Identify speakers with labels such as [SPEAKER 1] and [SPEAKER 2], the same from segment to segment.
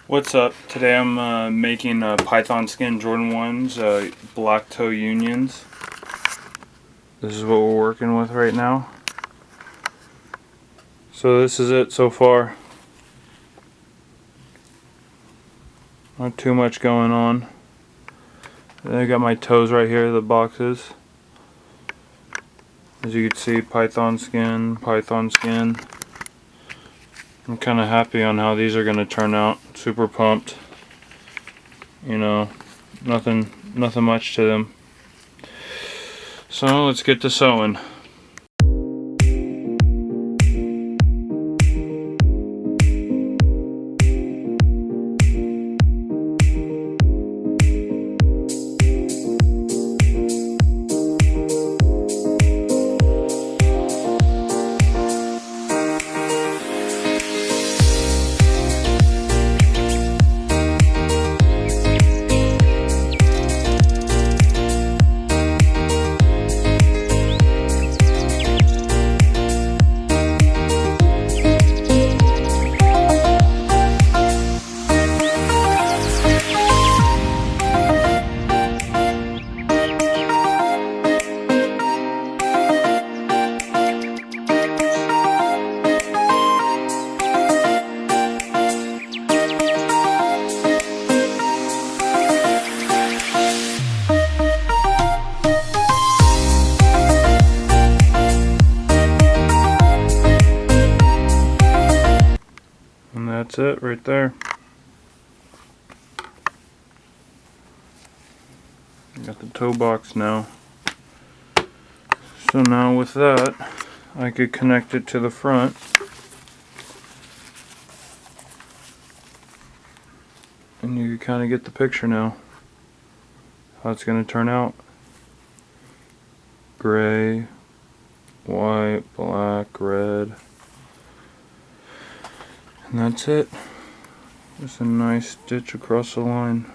[SPEAKER 1] What's up? Today I'm making Python skin Jordan 1s, black toe unions. This is what we're working with right now. So this is it so far. Not too much going on. And I got my toes right here, the boxes. As you can see, Python skin, Python skin. I'm kind of happy on how these are going to turn out. Super pumped. You know, nothing much to them. So let's get to sewing. And that's it right there. Got the toe box now. So now with that, I could connect it to the front. And you can kind of get the picture now. How it's going to turn out. Gray, white, black, red. And that's it. Just a nice stitch across the line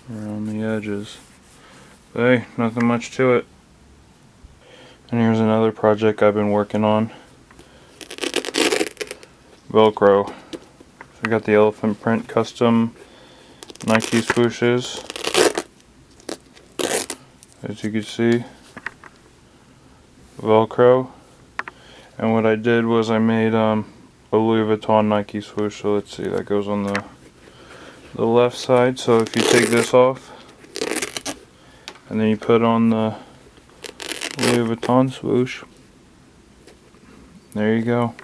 [SPEAKER 1] around the edges. But hey, nothing much to it. And here's another project I've been working on. Velcro. So I got the elephant print custom Nike swooshes. As you can see, Velcro. And what I did was I made a Louis Vuitton Nike swoosh. So let's see, that goes on the left side. So if you take this off and then you put on the Louis Vuitton swoosh, there you go.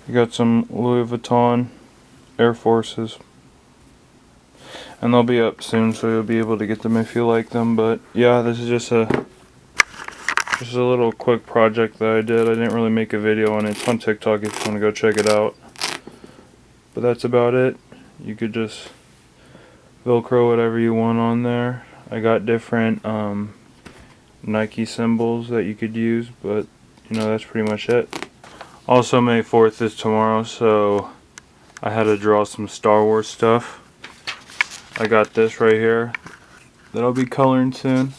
[SPEAKER 1] You got some Louis Vuitton Air Forces, and they'll be up soon, so you'll be able to get them if you like them. But yeah, this is just a little quick project that I did. I didn't really make a video on it. It's on TikTok if you want to go check it out. But that's about it. You could just Velcro whatever you want on there. I got different Nike symbols that you could use, but you know, that's pretty much it. Also, May 4th is tomorrow, so I had to draw some Star Wars stuff. I got this right here that I'll be coloring soon.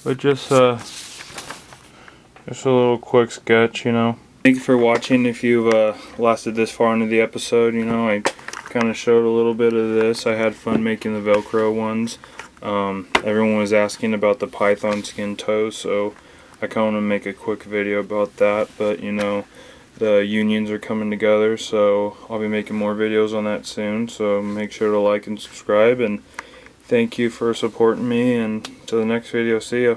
[SPEAKER 1] But just a little quick sketch, you know. Thank you for watching. If you've lasted this far into the episode, you know, I kind of showed a little bit of this. I had fun making the Velcro ones. Everyone was asking about the Python skin toes, so I kind of want to make a quick video about that. But you know, the unions are coming together, so I'll be making more videos on that soon. So make sure to like and subscribe, and thank you for supporting me, and to the next video. See ya.